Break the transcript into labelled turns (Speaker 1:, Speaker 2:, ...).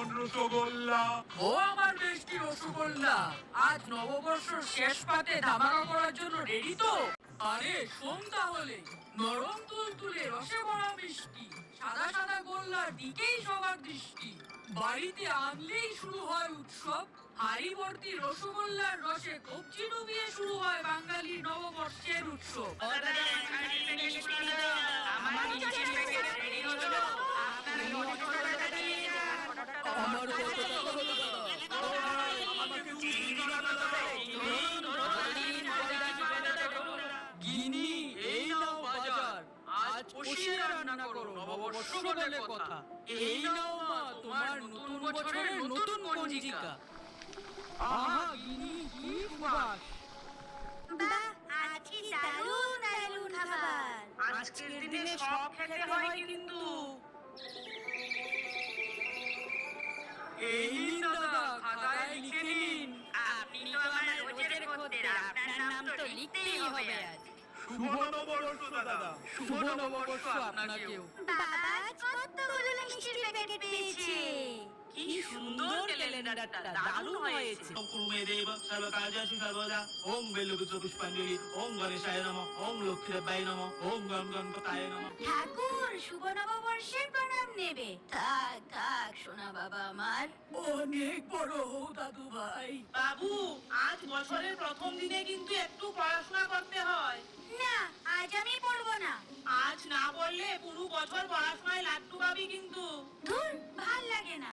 Speaker 1: কেমন রসগোল্লা?
Speaker 2: ও আমার বেশটি রসগোল্লা, আজ নববর্ষর শেষ পাতে ধামাকা করার জন্য রেডি তো? আরে শোন তাহলে, নরম তুলতুলে রসে ভরা মিষ্টি, সাদা সাদা গোল্লার দিকেই সবার দৃষ্টি। বাড়িতে আনলেই শুরু হয় উৎসব, হাড়ি ভর্তি রসগোল্লার রসে কবজি ডুবিয়ে শুরু হয় বাঙালির নববর্ষের উৎসব। আমার কত টাকা হলো গিনি, এই নাও বাজার, আজ কষিয়ে রান্না করো নববর্ষ বলে কথা। এই নাও মা তোমার নতুন বছরের নতুন পঞ্জিকা। আহা গিনি, কি সুবাস!
Speaker 3: বাহ, আজকে দারুণ দারুণ খাবার।
Speaker 4: আজকের দিনে সব খেতে হয় কিন্তু।
Speaker 2: এই নিন দাদা, খাতায় লিখে নিন।
Speaker 3: আপনি তো আমার রোজের খদ্দের, আপনার নাম তো লিখতেই হবে আজ।
Speaker 1: শুভ নববর্ষ দাদা।
Speaker 2: শুভ নববর্ষ আপনাকেও।
Speaker 3: বাবা আজ কতগুলো মিষ্টির প্যাকেট পেয়েছে।
Speaker 4: কি সুন্দর ক্যালেন্ডারটা, দারুণ হয়েছে।
Speaker 1: কুমেদেব সর্বকার্যেষু সর্বদা। ওম বেলুপুত্র পুষ্পাঞ্জলি। ওম গণেশায় নমঃ। ওম লক্ষ্মীদেবায় নমঃ। ওম গণগণপতায় নমঃ।
Speaker 3: ঠাকুর শুভ নববর্ষের প্রণাম নেবে। থাক থাক সোনা বাবা আমার।
Speaker 2: অনেক বড় হও দাদু ভাই।
Speaker 4: বাবু, আজ বছরের প্রথম দিনে কিন্তু একটু পড়াশোনা করতে হয়।
Speaker 3: না, আজ আমি পড়বো না।
Speaker 4: আজ না বললে পুরো বছর পড়াশোনায় লাট্টু পাবি কিন্তু।
Speaker 3: ধুর, ভাল লাগে না।